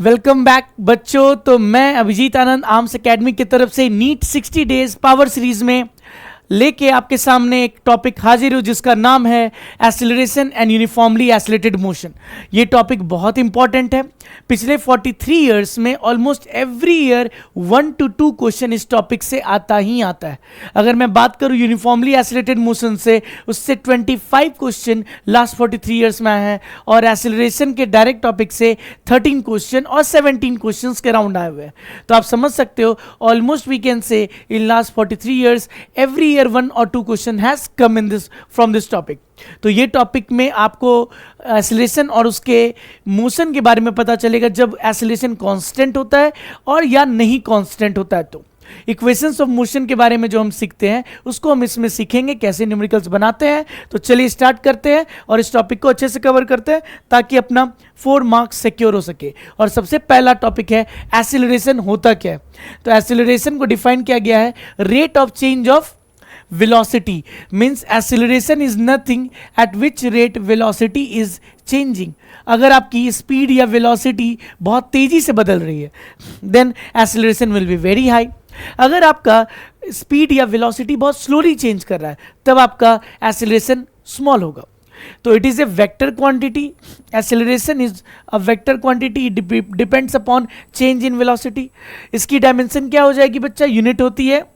Welcome back बच्चों। तो मैं अभिजीत आनंद आर्म्स एकेडमी की तरफ से नीट 60 डेज पावर सीरीज में लेके आपके सामने एक टॉपिक हाजिर हूँ जिसका नाम है acceleration and uniformly accelerated motion. ये टॉपिक बहुत इंपॉर्टेंट है। पिछले 43 इयर्स में almost every year 1 to 2 question इस टॉपिक से आता ही आता है। अगर मैं बात करूँ यूनिफॉर्मली एक्सेलरेटेड मोशन से, उससे 25 क्वेश्चन लास्ट 43 इयर्स में आए हैं और एक्सेलरेशन के डायरेक्ट टॉपिक से 13 क्वेश्चन और 17 क्वेश्चन के राउंड आए हुए हैं। तो आप समझ सकते हो almost we can say in last 43 years every year 1 or 2 question has come in this from this topic. तो ये टॉपिक में आपको एक्सेलरेशन और उसके मोशन के बारे में पता चलेगा जब एक्सेलरेशन कांस्टेंट होता है और या नहीं कांस्टेंट होता है। तो इक्वेशंस ऑफ मोशन के बारे में जो हम सीखते हैं उसको हम इसमें सीखेंगे, कैसे न्यूमेरिकल्स बनाते हैं। तो चलिए स्टार्ट करते हैं और इस टॉपिक को अच्छे से कवर करते हैं ताकि अपना 4 मार्क्स सिक्योर हो सके। और सबसे पहला टॉपिक है एक्सेलरेशन होता क्या है। तो एक्सेलरेशन को डिफाइन किया गया है rate of change of velocity, means acceleration is nothing at which rate velocity is changing। अगर आपकी स्पीड या वेलोसिटी बहुत तेजी से बदल रही है then acceleration will be very high. अगर आपका स्पीड या वेलोसिटी बहुत स्लोली चेंज कर रहा है तब आपका एक्सेलरेशन स्मॉल होगा। तो it is a vector quantity, acceleration is a vector quantity, depends upon change in velocity. इसकी डायमेंशन क्या हो जाएगी बच्चा? यूनिट होती है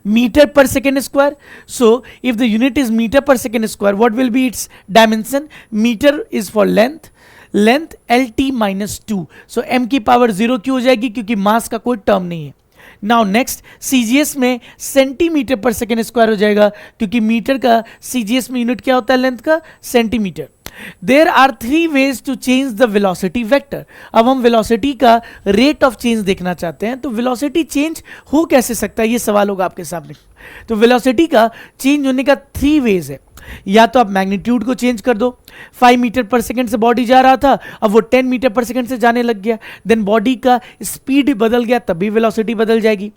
meter per second square. So if the unit is meter per second square, what will be its dimension? Meter is for length, length lt minus 2. So m की power 0 क्यों हो जाएगी? क्योंकि मास का कोई टर्म नहीं है। नाउ नेक्स्ट CGS में सेंटीमीटर पर सेकेंड स्क्वायर हो जाएगा क्योंकि मीटर का CGS में यूनिट क्या होता है? लेंथ का, centimetre. There are 3 ways to change the velocity vector। अब हम velocity का rate of change देखना चाहते हैं। तो velocity change हो कैसे सकता है, ये सवाल होगा आपके सामने। तो velocity का change होने का 3 ways है। या तो आप मैग्नीट्यूड को चेंज कर दो, 5 मीटर पर सेकेंड से बॉडी जा रहा था, अब वो 10 मीटर पर सेकेंड से जाने लग गया, देन बॉडी का स्पीड बदल गया, तब भी वेलोसिटी बदल जाएगी।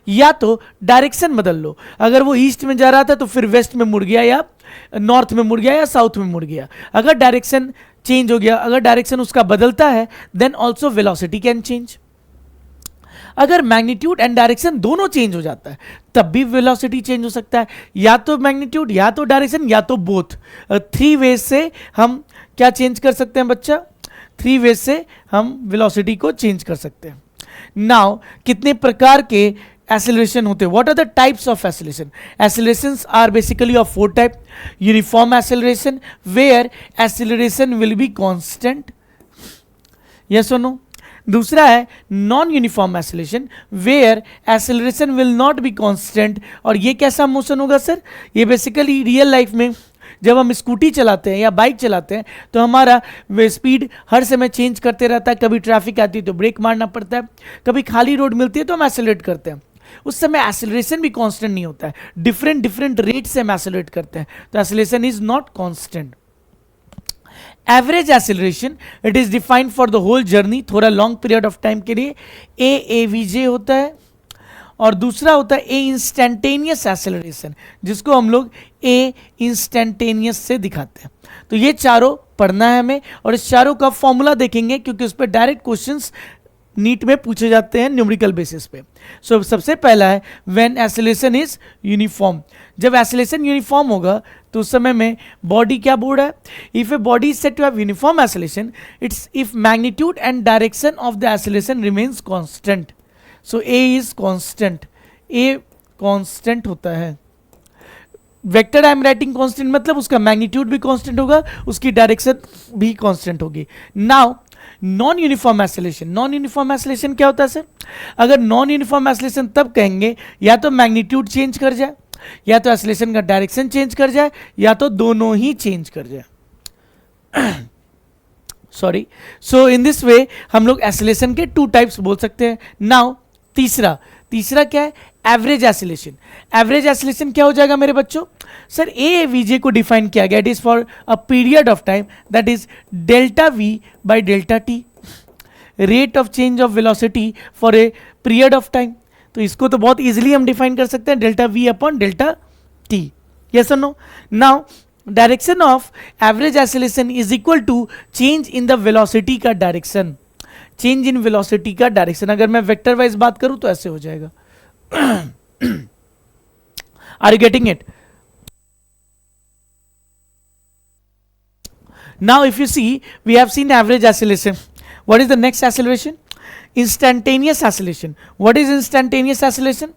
या तो डायरेक्शन बदल लो, अगर वो ईस्ट में जा रहा था तो फिर वेस्ट में मुड़ गया या नॉर्थ में मुड़ गया या साउथ में मुड़ गया। अगर डायरेक्शन चेंज हो गया, अगर डायरेक्शन उसका बदलता है then also velocity can change. अगर मैग्नीट्यूड एंड डायरेक्शन दोनों चेंज हो जाता है तब भी वेलोसिटी चेंज हो सकता है। या तो मैग्नीट्यूड, या तो डायरेक्शन, या तो बोथ। 3 वेज से हम क्या चेंज कर सकते हैं बच्चा? 3 वेज से हम वेलोसिटी को चेंज कर सकते हैं। नाउ कितने प्रकार के एक्सेलरेशन होते हैं? What are the types of acceleration? Accelerations are basically of 4 type. Uniform acceleration where acceleration will be constant, yes और नो। दूसरा है non uniform acceleration where acceleration will not be constant. और ये कैसा मोशन होगा sir? ये basically real life में जब हम स्कूटी चलाते हैं या बाइक चलाते हैं तो हमारा स्पीड हर समय चेंज करते रहता है। कभी ट्रैफिक आती है तो ब्रेक मारना पड़ता है, कभी खाली रोड मिलती है तो हम एक्सेलरेट करते हैं। उस समय एक्सेलरेशन भी कांस्टेंट नहीं होता है, डिफरेंट रेट से हम एक्सेलरेट करते हैं। तो acceleration is not constant. Average acceleration it is defined for the whole journey, थोड़ा लॉन्ग पीरियड ऑफ टाइम के लिए AAVJ होता है। और दूसरा होता है ए इंस्टेंटेनियस एक्सेलरेशन, जिसको हम लोग ए इंस्टेंटेनियस से दिखाते हैं। तो ये चारों पढ़ना है हमें और इस चारों का फॉर्मूला देखेंगे क्योंकि उस पर डायरेक्ट क्वेश्चंस नीट में पूछे जाते हैं न्यूमेरिकल बेसिस पे। सो सबसे पहला है व्हेन एक्सेलरेशन इज यूनिफॉर्म। जब एक्सेलरेशन यूनिफॉर्म होगा तो उस समय में बॉडी क्या बोल रहा है? If a body is said to have uniform acceleration it's if magnitude and direction of the acceleration remains constant. So a is constant, a constant होता है। Vector I am writing constant मतलब उसका magnitude भी constant होगा, उसकी direction भी constant होगी। Now non uniform acceleration, non uniform acceleration क्या होता है सर? अगर नॉन यूनिफॉर्म एक्सेलरेशन तब कहेंगे या तो मैग्नीट्यूड चेंज कर जाए, या तो एक्सेलरेशन का डायरेक्शन चेंज कर जाए, या तो दोनों ही चेंज कर जाए। Sorry. So in this way हम लोग एक्सेलरेशन के 2 टाइप्स बोल सकते हैं। नाउ तीसरा क्या है? Average acceleration. एवरेज एक्सेलरेशन क्या हो जाएगा मेरे बच्चों? सर AAVJ को डिफाइन किया गया, it is for a period of time that is delta V by delta T, rate of change of velocity for a period of time. तो इसको तो बहुत इजीली हम डिफाइन कर सकते हैं delta V upon delta T, yes और no. Now direction of average acceleration is equal to change in the velocity का डायरेक्शन, चेंज इन वेलोसिटी का डायरेक्शन। अगर मैं वेक्टर वाइज बात करूं तो ऐसे हो जाएगा। Are you getting it? Now if you see, we have seen average acceleration. What is the next acceleration? Instantaneous acceleration. What is instantaneous acceleration?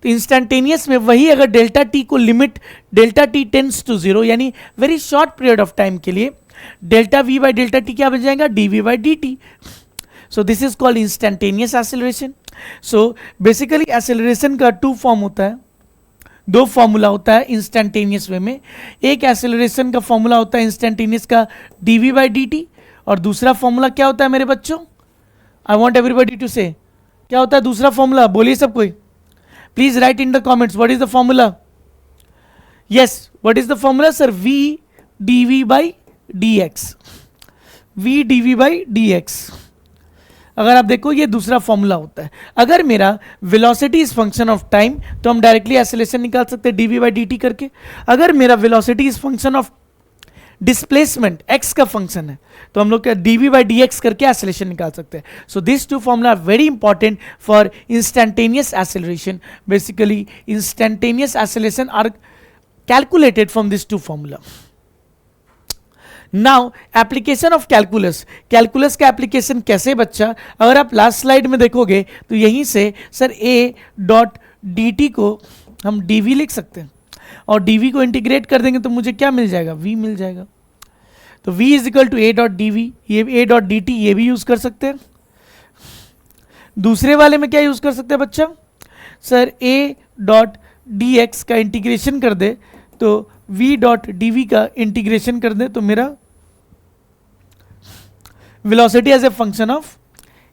तो instantaneous में वही अगर डेल्टा टी को limit delta t tends to zero यानी very short period of time के लिए delta v by delta t क्या बन जाएगा? D v by d t. So this is called instantaneous acceleration. So basically acceleration का to form होता है, दो फॉर्मूला होता है इंस्टेंटेनियस वे में. एक एक्सेलरेशन का फॉर्मूला होता है इंस्टेंटेनियस का dv बाई dt और दूसरा फॉर्मूला क्या होता है मेरे बच्चों? आई वॉन्ट एवरीबडी टू से क्या होता है दूसरा फॉर्मूला? बोलिए सब कोई, please right in the comments what is the formula. Yes, what is the formula sir? v dv by dx, v dv by dx. अगर आप देखो ये दूसरा फॉर्मूला होता है. अगर मेरा velocity is function of time तो हम डायरेक्टली एक्सेलरेशन निकाल सकते हैं dv बाई dt करके. अगर मेरा velocity is function of displacement x का फंक्शन है तो हम लोग क्या dv बाई dx करके एक्सेलरेशन निकाल सकते हैं. So this two formula are very important for instantaneous acceleration. Basically instantaneous acceleration are calculated from this two formula. Now application of calculus. Calculus का एप्लीकेशन कैसे बच्चा? अगर आप लास्ट स्लाइड में देखोगे तो यहीं से sir a dot d T को हम dv लिख सकते हैं और dv को इंटीग्रेट कर देंगे तो मुझे क्या मिल जाएगा? v मिल जाएगा. तो v is equal to a dot d v, ये a डॉट डी टी ये भी यूज कर सकते हैं. दूसरे वाले में क्या यूज कर सकते हैं बच्चा? Sir a dot d x का इंटीग्रेशन कर दे तो v डॉट डी वी का इंटीग्रेशन कर दे तो मेरा velocity as a function of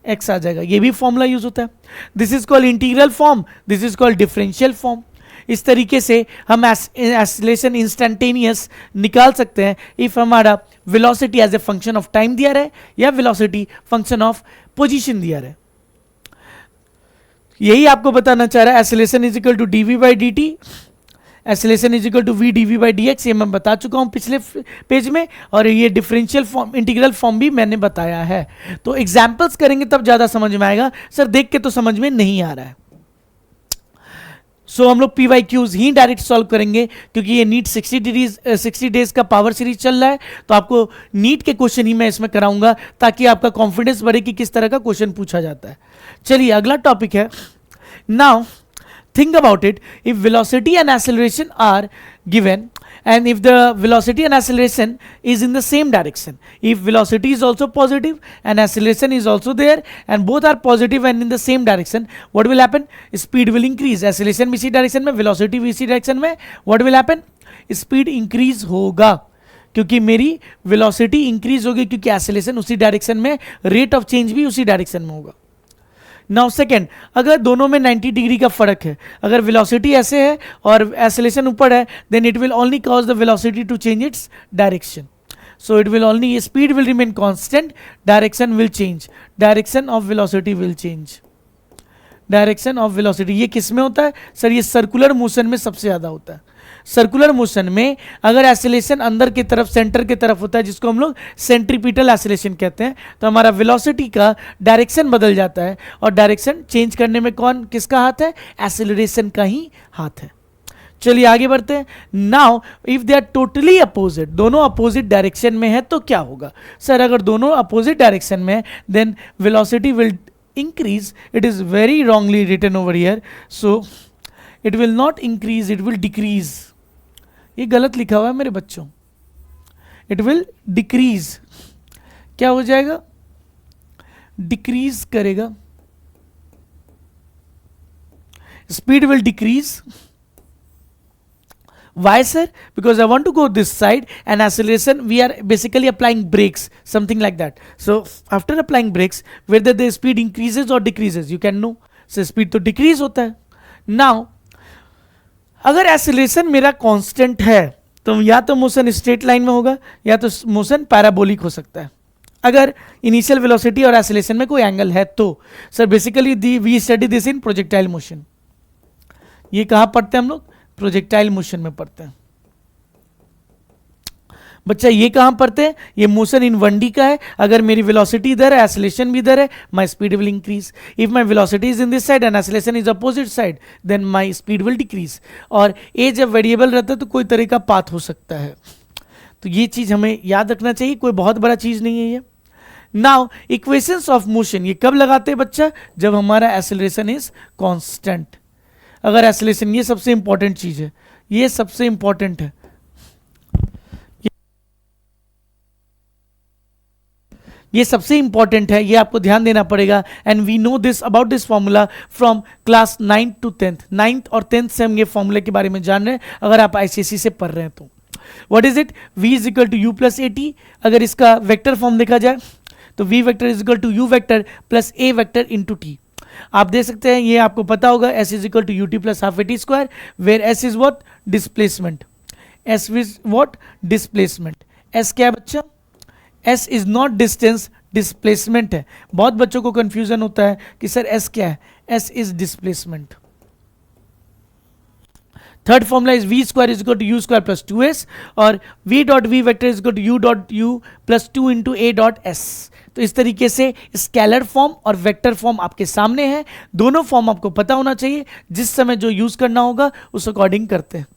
x आ जाएगा. ये भी फॉर्मूला यूज होता है. This is called integral form, this is called differential form. इस तरीके से हम एक्सेलरेशन इंस्टेंटेनियस निकाल सकते हैं इफ हमारा velocity as a function of time दिया रहे या वेलोसिटी फंक्शन ऑफ पोजीशन दिया रहे. यही आपको बताना चाह रहा है. Acceleration is equal to dv by dt, acceleration is equal to v dv by dx. ये मैं बता चुका हूं पिछले पेज में और ये डिफरेंशियल फॉर्म इंटीग्रल फॉर्म भी मैंने बताया है. तो एग्जांपल्स करेंगे तब ज्यादा समझ में आएगा. सर देख के तो समझ में नहीं आ रहा है. सो हम लोग PYQs ही डायरेक्ट सॉल्व करेंगे क्योंकि ये नीट 60 डेज का पावर सीरीज चल रहा है. तो आपको नीट के क्वेश्चन ही मैं इसमें कराऊंगा ताकि आपका कॉन्फिडेंस बढ़े कि किस तरह का क्वेश्चन पूछा जाता है. चलिए अगला टॉपिक है. Now think about it. If velocity and acceleration are given and if the velocity and acceleration is in the same direction, if velocity is also positive and acceleration is also there and both are positive and in the same direction, what will happen? Speed will increase. Acceleration भी इसी direction में, velocity भी इसी direction में. What will happen? Speed increase होगा क्योंकि मेरी velocity increase होगी क्योंकि acceleration उसी direction में, rate of change भी उसी direction में होगा. नाउ सेकेंड, अगर दोनों में 90 डिग्री का फर्क है, अगर वेलोसिटी ऐसे है और एक्सेलरेशन ऊपर है, then it will only cause the velocity to change its direction. So it will only, speed will remain constant, direction will change, direction of velocity will change. Direction of velocity ये किस में होता है sir? ये circular motion में सबसे ज्यादा होता है. सर्कुलर मोशन में अगर एक्सेलरेशन अंदर की तरफ सेंटर की तरफ होता है जिसको हम लोग सेंट्रीपिटल एक्सेलरेशन कहते हैं तो हमारा वेलोसिटी का डायरेक्शन बदल जाता है और डायरेक्शन चेंज करने में कौन किसका हाथ है? एक्सेलरेशन का ही हाथ है. चलिए आगे बढ़ते हैं. Now if they are totally opposite, दोनों अपोजिट डायरेक्शन में है तो क्या होगा सर? अगर दोनों अपोजिट डायरेक्शन में है then velocity will increase. It is very wrongly written over here, so it will not increase, it will decrease. ये गलत लिखा हुआ है मेरे बच्चों. It will decrease. क्या हो जाएगा? Decrease करेगा. Speed will decrease. Why sir? Because I want to go this side and acceleration we are basically applying brakes, something like that. So after applying brakes, whether the speed increases or decreases, you can know. So speed तो decrease होता है. Now अगर acceleration मेरा constant है तो या तो motion straight line में होगा या तो मोशन पैराबोलिक हो सकता है. अगर इनिशियल वेलोसिटी और एक्सेलरेशन में कोई एंगल है तो sir basically we study this in projectile motion. ये कहाँ पढ़ते हैं हम लोग? प्रोजेक्टाइल मोशन में पढ़ते हैं. बच्चा ये कहाँ पढ़ते हैं, ये मोशन इन 1D का है. अगर मेरी वेलोसिटी इधर है, एक्सेलरेशन भी इधर है, my speed will increase. If my velocity is in this side and acceleration is opposite side, then my speed will decrease. और ए जब वेरिएबल रहता है तो कोई तरह का पाथ हो सकता है. तो ये चीज हमें याद रखना चाहिए, कोई बहुत बड़ा चीज नहीं है ये. नाउ इक्वेशंस ऑफ मोशन ये कब लगाते हैं बच्चा, जब हमारा एक्सेलरेशन इज कांस्टेंट. अगर एक्सेलरेशन, ये सबसे इंपॉर्टेंट चीज है, ये सबसे इंपॉर्टेंट है. ये सबसे इंपॉर्टेंट है, ये आपको ध्यान देना पड़ेगा. And we know this about this formula from class 9th to 10th. 9th और 10th से हम ये फॉर्मूले के बारे में जान रहे हैं, अगर आप आईसीएसई से पढ़ रहे हैं तो. What is it, v is equal to u plus a t. अगर इसका वेक्टर फॉर्म देखा जाए तो v vector is equal to u vector plus a vector into t. आप देख सकते हैं, ये आपको पता होगा, s is equal to u t plus half a t square, where s is what, displacement. s is what, displacement. s क्या है बच्चा, s is not distance, displacement है. बहुत बच्चों को कंफ्यूजन होता है कि सर s क्या है, s is displacement. Third formula is v square is equal to u square plus 2s और v dot v vector is equal to u dot u plus 2 into a dot s. तो इस तरीके से scalar form और vector form आपके सामने है. दोनों फॉर्म आपको पता होना चाहिए, जिस समय जो यूज करना होगा उस अकॉर्डिंग करते हैं.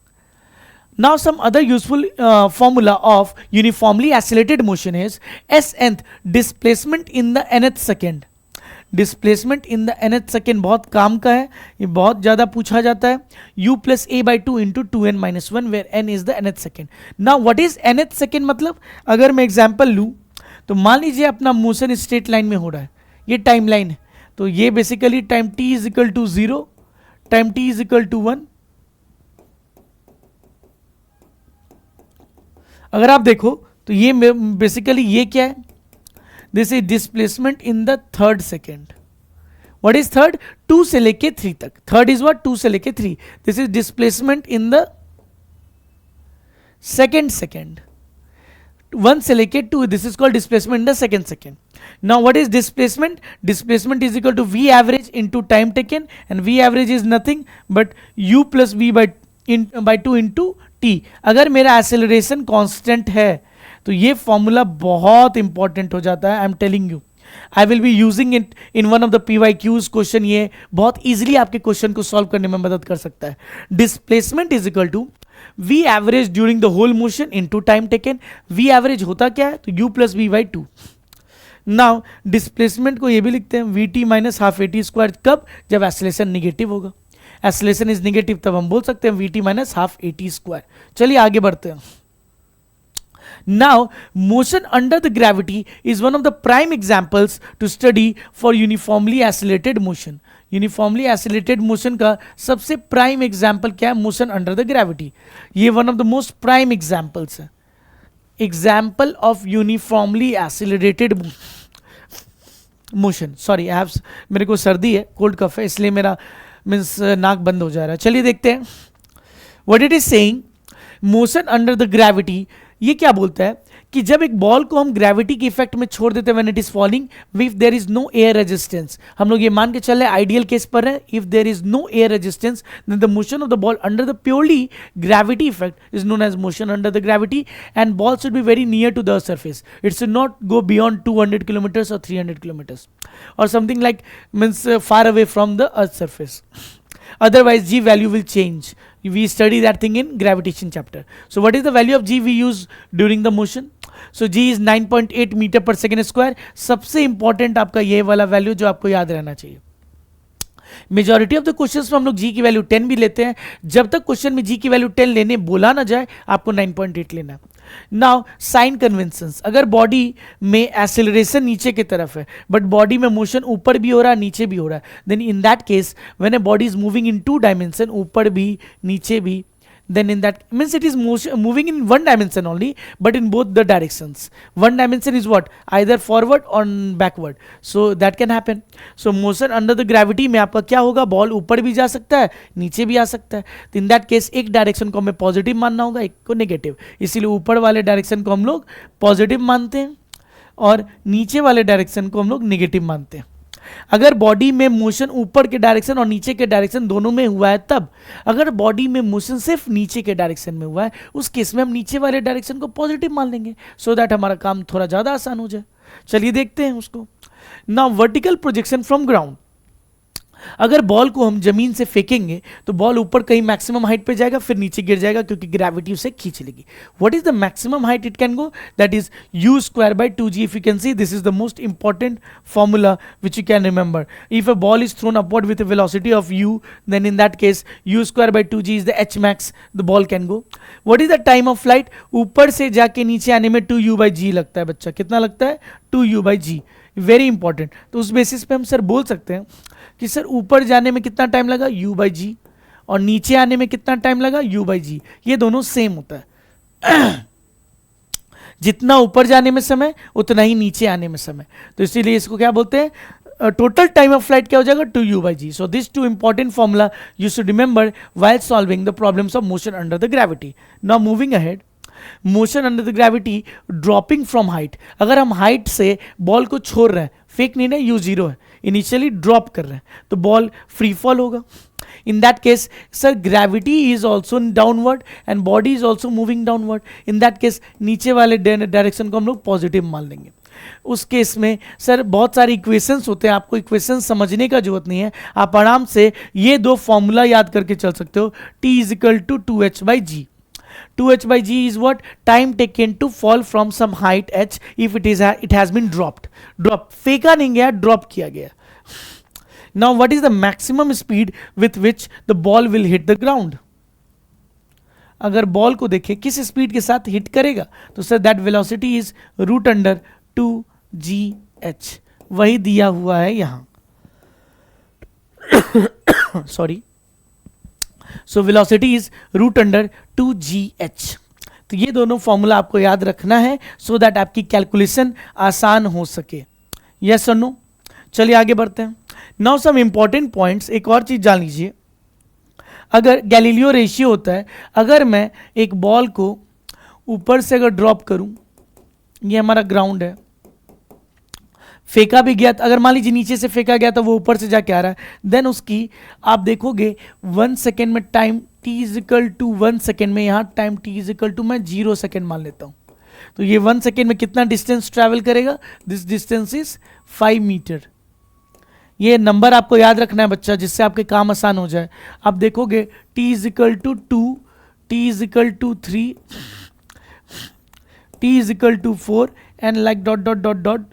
Now some other useful formula of uniformly accelerated motion is s nth displacement in the nth second. Displacement in the nth second बहुत काम का है, ये बहुत ज़्यादा पूछा जाता है. u plus a by 2 into 2n minus 1 where n is the nth second. Now what is nth second मतलब, अगर मैं एग्जांपल लूँ तो मान लीजिए अपना मोशन स्ट्रेट लाइन में हो रहा है, ये टाइम लाइन है. तो ये basically time t is equal to 0, time t is equal to 1. अगर आप देखो तो ये बेसिकली ये क्या है, this is displacement in the third second. What is third, 2 से लेके 3 तक. थर्ड इज व्हाट, 2 से लेके 3. This is displacement in the second. 1 से लेके 2, this is called displacement in the second. Now what is displacement, displacement is equal to v average into time taken, and v average is nothing but u plus v by 2 into t. अगर मेरा acceleration constant है तो ये formula बहुत important हो जाता है. I am telling you, I will be using it in one of the PYQs question. ये बहुत इजीली आपके क्वेश्चन को सॉल्व करने में मदद कर सकता है. Displacement is equal to v average during the whole motion into time taken. V average होता क्या है, तो u plus v by 2. Now displacement को ये भी लिखते हैं v t minus half a t square. कब, जब एक्सेलरेशन निगेटिव होगा. एक्सेलरेशन इज निगेटिव, तब हम बोल सकते हैं v t minus half a t square. चलिए आगे बढ़ते हैं. Now, motion under the gravity is one of the prime examples to study for uniformly accelerated motion. Uniformly accelerated motion का सबसे प्राइम एग्जाम्पल क्या है, मोशन अंडर द ग्रेविटी. ये one of the most prime examples है. Example of uniformly accelerated motion. Sorry, I have, मेरे को सर्दी है, कोल्ड कफ है, इसलिए मेरा मीन्स नाक बंद हो जा रहा है. चलिए देखते हैं what it is saying. Motion under the gravity, ये क्या बोलता है कि जब एक बॉल को हम ग्रेविटी के इफेक्ट में छोड़ देते हैं when it is falling, if there is no air resistance. हम लोग ये मान के चल रहे हैं आइडियल केस पर है, if there is no air resistance then the motion of the ball under the purely gravity effect is known as motion under the gravity, and ball should be very near to the surface. It should not go beyond 200 kilometers और 300 kilometers और something like means far away from the earth surface. Otherwise G value will change. We study that thing in gravitation chapter. So what is the value of G we use during the motion? So G is 9.8 metre per second square. सबसे important आपका ये वाला value जो आपको याद रहना चाहिए. Majority of the questions में हम लोग जी की वैल्यू 10 भी लेते हैं. जब तक क्वेश्चन में जी की वैल्यू 10 लेने बोला ना जाए, आपको 9.8 लेना है. नाउ साइन कन्वेंशंस, अगर बॉडी में एक्सेलरेशन नीचे की तरफ है बट बॉडी में मोशन ऊपर भी हो रहा है नीचे भी हो रहा है, then in that case when a body is moving in 2 dimension, ऊपर भी नीचे भी, then in that means it is moving in 1 dimension only but in both the directions. 1 dimension is what, either forward or backward, so that can happen. So motion under the gravity में आपका क्या होगा, ball ऊपर भी जा सकता है नीचे भी आ सकता है. तो in that case एक डायरेक्शन को हमें पॉजिटिव मानना होगा, एक को नेगेटिव. इसीलिए ऊपर वाले डायरेक्शन को हम लोग पॉजिटिव मानते हैं और नीचे वाले डायरेक्शन को हम लोग नेगेटिव मानते हैं. अगर बॉडी में मोशन ऊपर के डायरेक्शन और नीचे के डायरेक्शन दोनों में हुआ है तब। अगर बॉडी में मोशन सिर्फ नीचे के डायरेक्शन में हुआ है उस केस में हम नीचे वाले डायरेक्शन को पॉजिटिव मान लेंगे, सो दैट हमारा काम थोड़ा ज़्यादा आसान हो जाए। चलिए देखते हैं उसको। Now vertical projection from ground. अगर बॉल को हम जमीन से फेंकेंगे तो बॉल ऊपर कहीं मैक्सिमम हाइट पे जाएगा, फिर नीचे गिर जाएगा क्योंकि ग्रेविटी उसे खींच लेगी। What is the maximum height it can go? That is u square by 2g. If you can see, this is the most important formula which you can remember. If a ball is thrown upward with a velocity of u, then in that case u square by 2g is the h max the ball can go. What is the time of flight? ऊपर से जाके नीचे आने में 2u by g लगता है बच्चा। कितना लगता है? 2u by g. Very important. तो उस बेसिस पे हम सर बोल सकते हैं कि सर ऊपर जाने में कितना टाइम लगा? u by g, और नीचे आने में कितना टाइम लगा? u by g। ये दोनों सेम होता है। जितना ऊपर जाने में समय उतना ही नीचे आने में समय, तो इसीलिए इसको क्या बोलते हैं? टोटल टाइम ऑफ फ्लाइट क्या हो जाएगा? 2u by g. So these two important formula you should remember while solving the problems of motion under the gravity. Now moving ahead, motion under the gravity dropping from height. अगर हम height से ball को छोड़ रहे हैं, fake नहीं है, u0 है, इनिशियली ड्रॉप कर रहे हैं, तो बॉल फ्री फॉल होगा। इन that case sir gravity is also downward and body is also moving downward. In that case नीचे वाले डायरेक्शन को हम लोग पॉजिटिव मान लेंगे। उस केस में सर बहुत सारे इक्वेशंस होते हैं, आपको इक्वेशंस समझने का जरूरत नहीं है, आप आराम से ये दो फॉर्मूला याद करके चल सकते हो। T is equal to 2h by g. 2h by g is what? Time taken to fall from some height h if it has been dropped. Drop फेंका नहीं गया, ड्रॉप किया गया। Now what is the maximum speed with which the ball will hit the ground? अगर ball को देखें किस speed के साथ हिट करेगा, तो sir that velocity is root under 2gh। वही दिया हुआ है यहां। Sorry, so velocity is root under 2gh। तो ये दोनों फॉर्मूला आपको याद रखना है सो दैट आपकी कैलकुलेशन आसान हो सके। यस और नो? चलिए आगे बढ़ते हैं। Now some important points. एक और चीज जान लीजिए, अगर गैलीलियो रेशियो होता है, अगर मैं एक बॉल को ऊपर से अगर ड्रॉप करूं, ये हमारा ग्राउंड है, फेंका भी गया, अगर मान लीजिए नीचे से फेंका गया तो वो ऊपर से जाके आ रहा है, देन उसकी आप देखोगे 1 सेकेंड में time t is equal to 1 second में, यहाँ time t is equal to मैं 0 सेकेंड मान लेता हूँ। तो ये 1 सेकेंड में कितना डिस्टेंस ट्रैवल करेगा? This distance is 5 meter. ये नंबर आपको याद रखना है बच्चा, जिससे आपके काम आसान हो जाए। आप देखोगे t is equal to 2, t is equal to 3, t is equal to 4 and like dot dot dot dot.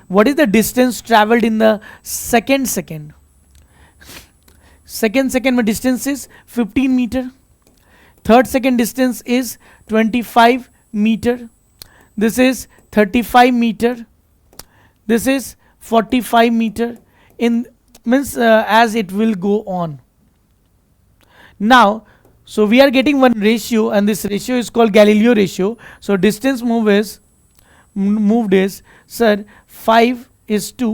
What is the distance traveled in the second second? Second second में distance is 15 meter. Third second distance is 25 meter. This is 35 meter. This is 45 meter. In means as it will go on. Now, so we are getting one ratio, and this ratio is called Galileo ratio. So distance moved is sir 5 is to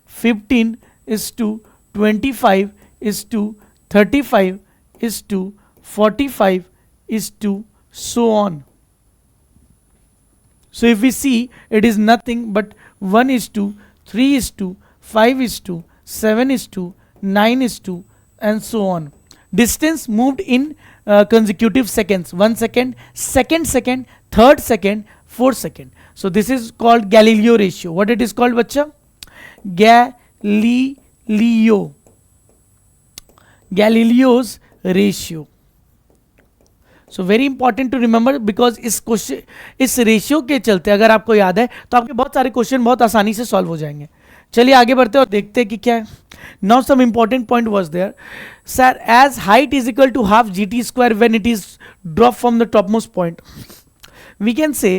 15 is to 25 is to 35 is to 45 is to so on. So if we see, it is nothing but 1 is to 3 is to 5 is to 7 is to 9 is to and so on. Distance moved in consecutive seconds. 1 second, second second, third second, fourth second. So this is called Galileo ratio. What it is called, bacha? Galileo. Galileo's ratio. So very important to remember because इस question, इस ratio के चलते अगर आपको याद है तो आपके बहुत सारे क्वेश्चन बहुत आसानी से सॉल्व हो जाएंगे। चलिए आगे बढ़ते हैं और देखते हैं कि क्या है। Now some important point was there sir, as height is equal to half gt square when it is drop from the topmost point, we can say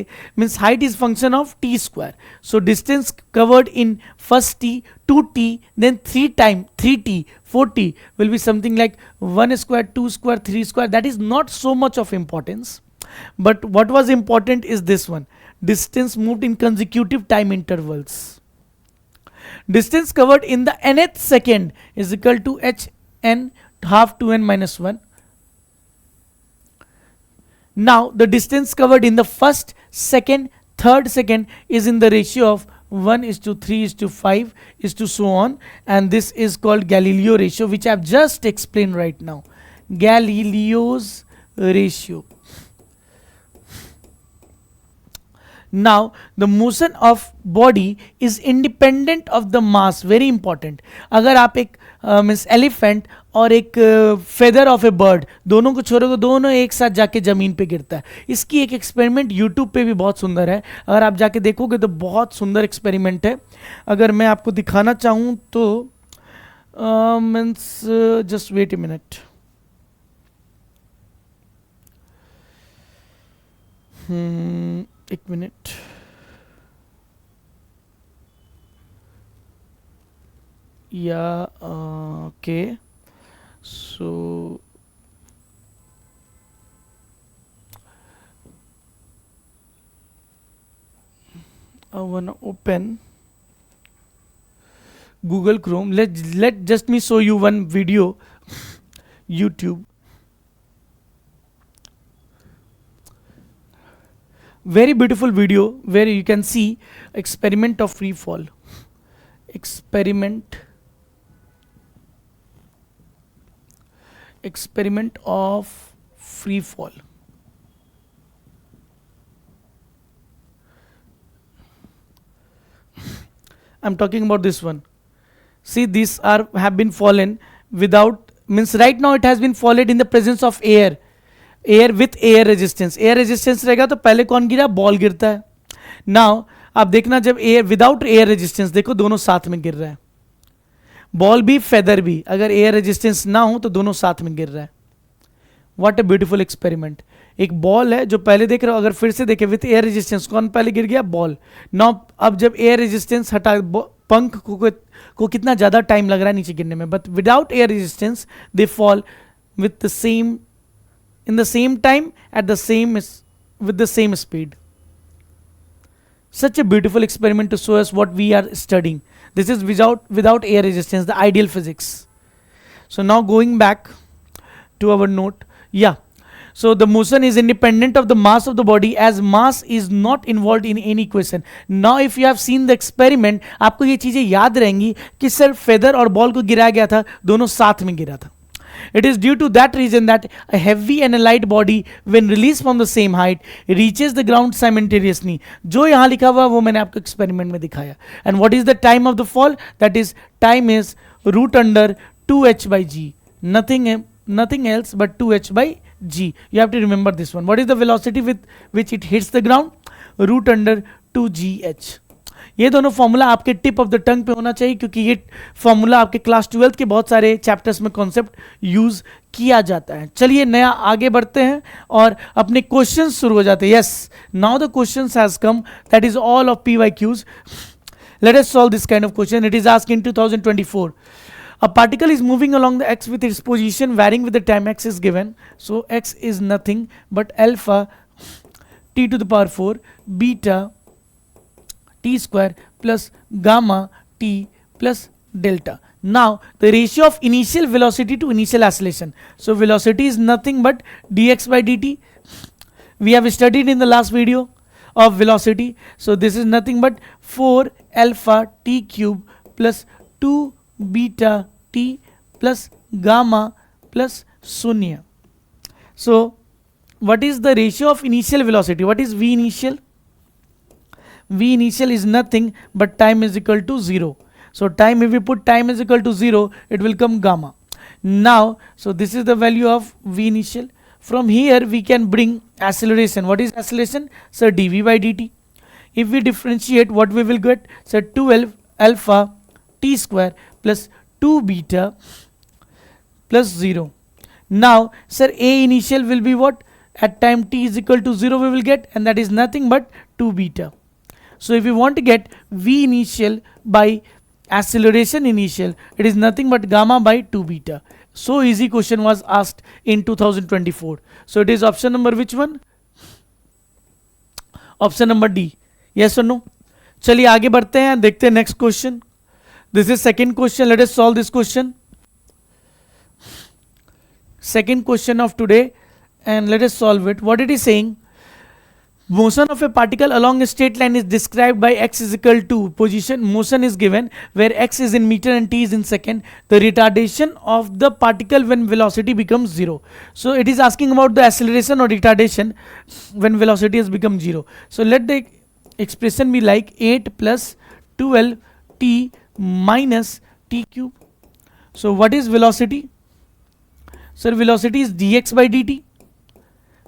means height is function of t square. So distance covered in first t, 2t, then 3t, 4t will be something like 1 square, 2 square, 3 square. That is not so much of importance, but what was important is this one, distance moved in consecutive time intervals. Distance covered in the nth second is equal to hn half 2n minus 1. Now the distance covered in the first, second, third second is in the ratio of 1:3:5 is to so on, and this is called Galileo ratio, which I've just explained right now. Galileo's ratio. Now the motion of body is independent of the mass. Very important. अगर आप एक means elephant और एक feather of A bird दोनों को छोड़ोगे, दोनों एक साथ जाके जमीन पे गिरता है. इसकी एक एक्सपेरिमेंट यूट्यूब पे भी बहुत सुंदर है, अगर आप जाके देखोगे तो बहुत सुंदर एक्सपेरिमेंट है. अगर मैं आपको दिखाना चाहूँ तो means just wait a minute. एक मिनट. या okay, so I wanna open Google Chrome. Let just me show you one video. YouTube. Very beautiful video where you can see experiment of free fall. Experiment of free fall. I'm talking about this one. See, these have been fallen without, means right now it has been fallen in the presence of air. Air with air resistance. Air resistance रहेगा तो पहले कौन गिरा, ball गिरता है. Now आप देखना जब एयर विदाउट एयर रेजिस्टेंस, देखो दोनों साथ में गिर रहा है. बॉल भी फेदर भी, अगर एयर रेजिस्टेंस ना हो तो दोनों साथ में गिर रहा है. What a beautiful experiment. एक बॉल है जो पहले देख रहे हो, अगर फिर से देखे विथ एयर रेजिस्टेंस, कौन पहले गिर गया, बॉल. नाउ अब जब एयर रेजिस्टेंस हटा, पंख को कितना ज्यादा टाइम लग रहा है नीचे गिरने में, but without air resistance they fall with the same, in the same time, at the same with the same speed. Such a beautiful experiment to show us what we are studying. This is without air resistance, the ideal physics. So now going back to our note, yeah. So the motion is independent of the mass of the body, as mass is not involved in any equation. Now if you have seen the experiment, आपको ये चीजें याद रहेंगी कि सिर्फ feather और ball को गिराया गया था, दोनों साथ में गिरा था. It is due to that reason that a heavy and a light body, when released from the same height, reaches the ground simultaneously. जो यहाँ लिखा हुआ वो मैंने आपको एक्सपेरिमेंट में दिखाया. And what is the time of the fall? That is, time is root under 2h by g. Nothing else but 2h by g. You have to remember this one. What is the velocity with which it hits the ground? Root under 2gh. ये दोनों formula आपके tip of the tongue पे होना चाहिए, क्योंकि ये formula आपके class 12 के बहुत सारे चैप्टर्स में कॉन्सेप्ट यूज किया जाता है. चलिए नया आगे बढ़ते हैं और अपने क्वेश्चन शुरू हो जाते हैं. Yes, now the questions has come, that is all of PYQs. Let us solve this kind of question. It is asked in 2024. A particle is moving along the x with its position varying with the time x is given. So x is nothing but alpha t to the power 4 beta t square plus gamma t plus delta. Now the ratio of initial velocity to initial acceleration. So velocity is nothing but dx by dt. We have studied in the last video of velocity. So this is nothing but 4 alpha t cube plus 2 beta t plus gamma plus shunya. So what is the ratio of initial velocity? What is v initial? V initial is nothing but time is equal to 0. So time, if we put time is equal to 0, it will come gamma. Now, so this is the value of V initial. From here we can bring acceleration. What is acceleration? So dv by dt. If we differentiate, what we will get? So 2 alpha t square plus 2 beta plus 0. Now, sir, A initial will be what? At time t is equal to 0 we will get, and that is nothing but 2 beta. So if we want to get V initial by acceleration initial, it is nothing but gamma by 2 beta. So easy question was asked in 2024. So it is option number which one? Option number D. Yes or no? चलिए आगे बढ़ते हैं, देखते हैं next question. This is second question. Let us solve this question. Second question of today, and let us solve it. What it is saying? Motion of a particle along a straight line is described by x is equal to position. Motion is given where x is in meter and t is in second. The retardation of the particle when velocity becomes 0. So it is asking about the acceleration or retardation when velocity has become 0. So let the expression be like 8 plus 12 t minus t cube. So what is velocity? So velocity is dx by dt.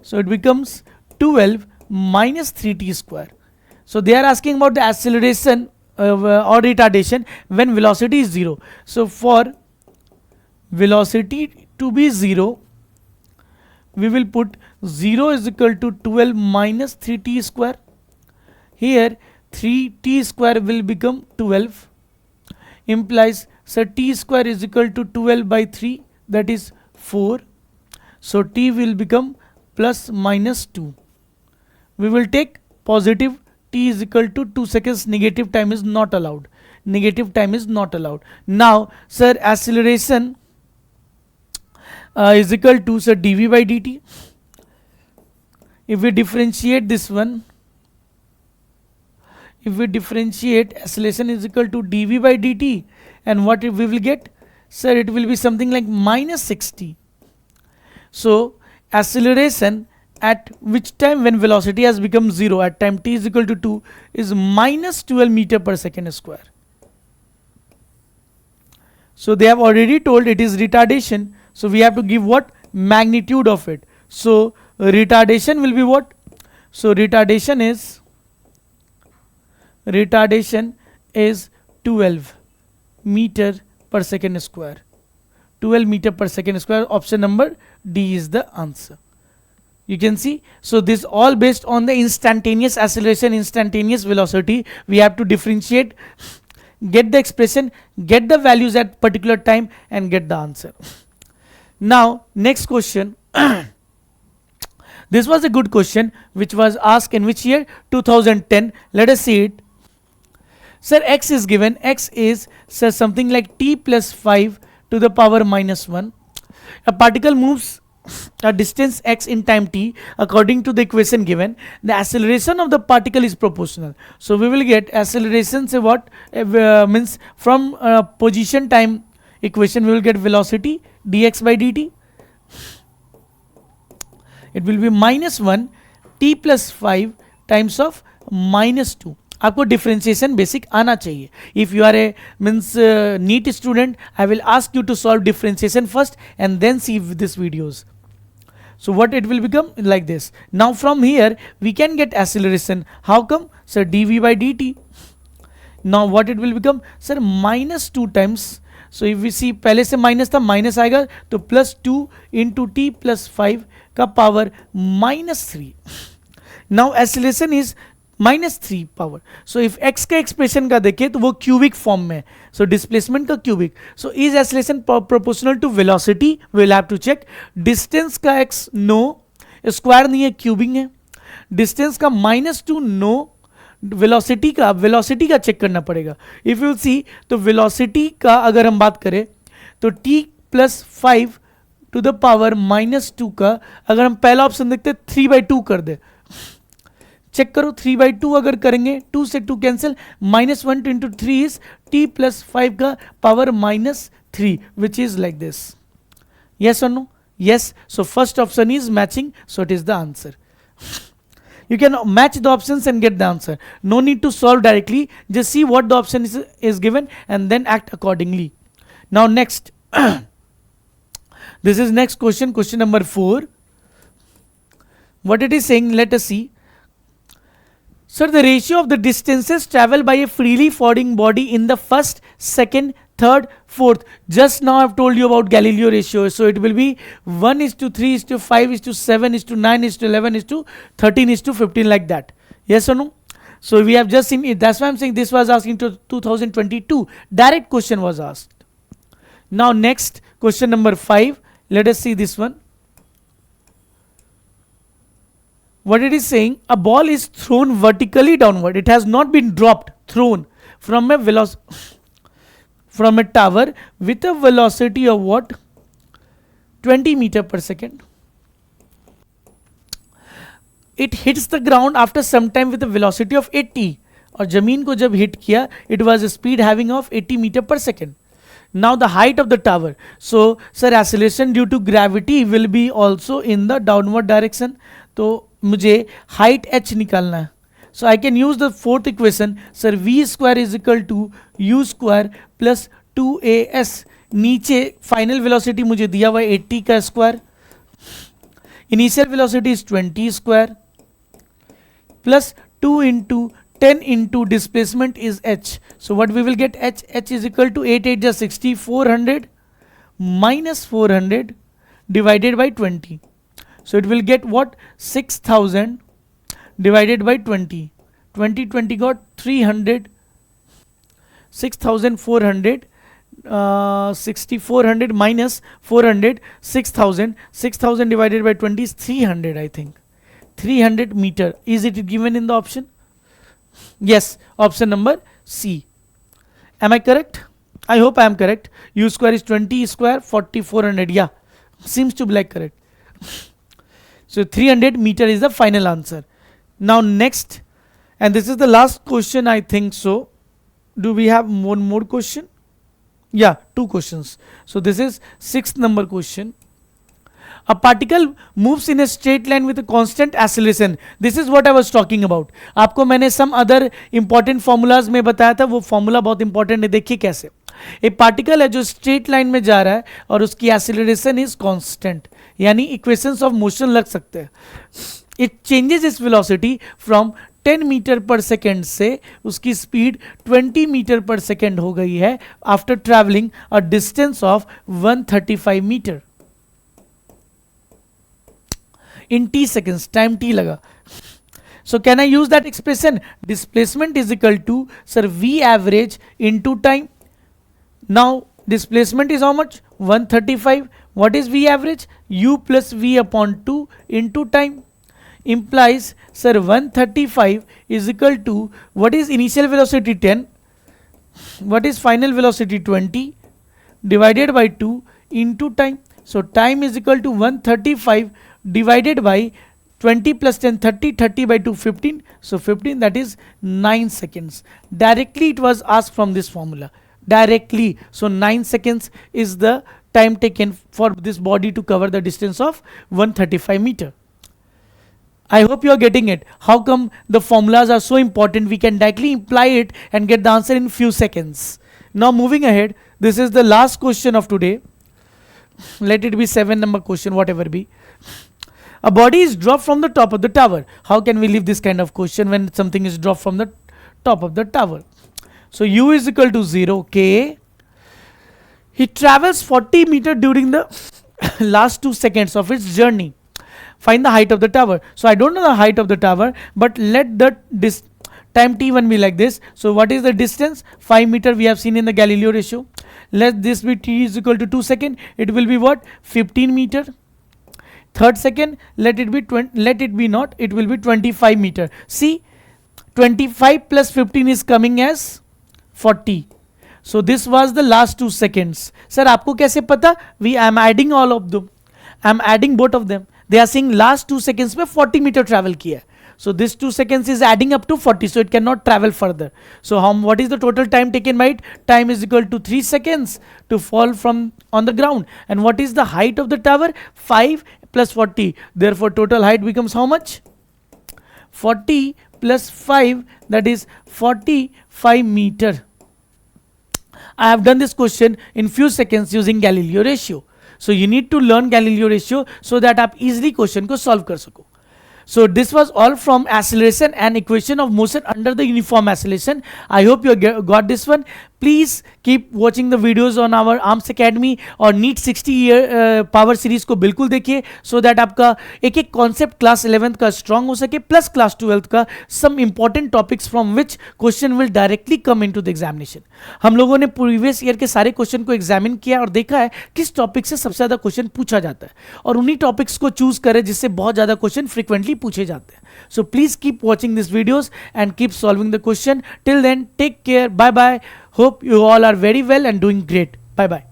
So it becomes 12 minus 3t square. So they are asking about the acceleration or retardation when velocity is 0. So for velocity to be 0, we will put 0 is equal to 12 minus 3t square. Here 3t square will become 12, implies so t square is equal to 12 by 3, that is 4. So t will become plus minus 2. We will take positive. T is equal to 2 seconds. Negative time is not allowed. Negative time is not allowed. Now, sir, acceleration is equal to, sir, dv by dt. If we differentiate this one, if we differentiate, acceleration is equal to dv by dt, and what we will get? Sir, it will be something like minus 60. So acceleration at which time when velocity has become 0, at time t is equal to 2, is minus 12 meter per second square. So they have already told it is retardation. So we have to give what? Magnitude of it. So retardation will be what? So retardation is 12 meter per second square. 12 meter per second square. Option number D is the answer. You can see, so this all based on the instantaneous acceleration, instantaneous velocity. We have to differentiate, get the expression, get the values at particular time, and get the answer. Now next question. This was a good question which was asked in which year? 2010. Let us see it. Sir, x is given. X is, sir, something like t plus 5 to the power minus 1. A particle moves a distance x in time t according to the equation given. The acceleration of the particle is proportional. So we will get acceleration, say what means from position time equation we will get velocity dx by dt. It will be minus 1 t plus 5 times of minus 2. आपको differentiation basic आना चाहिए. If you are a means NEET student, I will ask you to solve differentiation first and then see this videos. So what it will become like this. Now from here we can get acceleration. How come? Sir, dv by dt. Now what it will become? Sir, minus 2 times. So if we see पहले से minus था, minus आएगा तो plus 2 into T plus 5 का power minus 3. Now acceleration is minus 3 power. So if x का expression का देखें तो वो क्यूबिक फॉर्म में. सो डिस्प्लेसमेंट का cubic. So is acceleration proportional to velocity? We will have to check. Distance का x no, square नहीं है, क्यूबिंग है. डिस्टेंस का -2 नो. वेलोसिटी का चेक करना पड़ेगा. इफ यू सी तो वेलोसिटी का अगर हम बात करें तो t plus 5 to the power -2 का अगर हम पहला ऑप्शन देखते 3/2 कर दे. चेक करो 3/2 अगर करेंगे 2 से 2 cancel. -1 into 3 is t plus 5 का power -3 which is like this. Yes और no? Yes. So first option is matching, so it is the answer. You can match the options and get the answer. No need to solve directly. Just see what the option is given and then act accordingly. Now next. This is next question. Question number 4. What it is saying, let us see. Sir, the ratio of the distances traveled by a freely falling body in the first, second, third, fourth. Just now I've told you about Galileo ratio. So it will be 1:3:5:7:9:11:13:15 like that. Yes or no? So we have just seen it. That's why I'm saying this was asked into 2022. Direct question was asked. Now next question number 5. Let us see this one. What it is saying, a ball is thrown vertically downward. It has not been dropped, thrown from a from a tower with a velocity of what? 20 meter per second. It hits the ground after some time with velocity of 80, और जमीन को जब hit किया it was speed having of 80 meter per second. Now the height of the tower. So sir, acceleration due to gravity will be also in the downward direction. तो मुझे height h निकालना है. So I can use the fourth equation. Sir, v square is equal to u square plus 2as. नीचे final velocity मुझे दिया हुआ 80 का square, initial velocity is 20 square plus 2 into 10 into displacement is h. So what we will get, h is equal to 8 8 just 60, 400 minus 400 divided by 20. So it will get what, 6000 divided by 20. 20 got 300, 6400, 400 minus 400, 6000 divided by 20 is 300, I think. 300 meter. Is it given in the option? Yes, option number C. Am I correct? I hope I am correct. U square is 20 square, 400. Yeah, seems to be like correct. So 300 meter is the final answer. Now next, and this is the last question, I think so. Do we have one more question? Yeah, 2 questions. So this is 6th number question. A particle moves in a straight line with a constant acceleration. This is what I was talking about. आपको मैंने some other important formulas में बताया था, वो formula बहुत important है. देखिए कैसे एक पार्टिकल है जो स्ट्रेट लाइन में जा रहा है और उसकी एक्सीलरेशन इज कांस्टेंट, यानी इक्वेशंस ऑफ मोशन लग सकते हैं. It changes its velocity from 10 meter per second से उसकी स्पीड 20 मीटर पर सेकेंड हो गई है after travelling a distance of 135 meter in t seconds. Time t laga. So can I use that expression? Displacement is equal to, sir, v average into time. Now displacement is how much? 135. What is v average? U plus v upon 2 into time. Implies, sir, 135 is equal to, what is initial velocity? 10. What is final velocity? 20 divided by 2 into time. So time is equal to 135 divided by 20 plus 10, 30, 30 by 2, 15. So 15, that is 9 seconds. Directly it was asked from this formula. Directly. So 9 seconds is the time taken for this body to cover the distance of 135 meter. I hope you are getting it. How come the formulas are so important? We can directly imply it and get the answer in few seconds. Now moving ahead, this is the last question of today. Let it be 7 number question, whatever be. A body is dropped from the top of the tower. How can we leave this kind of question when something is dropped from the top of the tower? So u is equal to 0, k. He travels 40 meter during the last 2 seconds of its journey. Find the height of the tower. So I don't know the height of the tower, but let the time t1 be like this. So what is the distance? 5 meter we have seen in the Galileo ratio. Let this be t is equal to 2 seconds. It will be what? 15 meter. Third second, let it be 20, let it be not, it will be 25 meter. See, 25 plus 15 is coming as 40. So this was the last 2 seconds. Sir, आपको कैसे पता? I am adding all of them. I am adding both of them. They are saying last 2 seconds में 40 meter travel किया. So this 2 seconds is adding up to 40, so it cannot travel further. So what is the total time taken by it? Time is equal to 3 seconds to fall from on the ground. And what is the height of the tower? 5 plus 40. Therefore total height becomes how much? 40 plus 5, that is 45 meter. I have done this question in few seconds using Galileo ratio. So you need to learn Galileo ratio so that आप easily question को solve कर सको. So this was all from acceleration and equation of motion under the uniform acceleration. I hope you got this one. Please keep watching the videos on our ARMS Academy और NEET 60 year power series को बिल्कुल देखिए so that आपका एक एक concept class 11th का strong हो सके plus class 12th का some important topics from which question will directly come into the examination. हम लोगों ने previous year के सारे question को examine किया और देखा है किस topic से सबसे ज़्यादा question पूछा जाता है और उन्हीं topics को choose करें जिससे बहुत ज़्यादा question frequently पूछे जाते हैं. So please keep watching these videos and keep solving the question. Till then, take care. Bye bye. Hope you all are very well and doing great. Bye bye.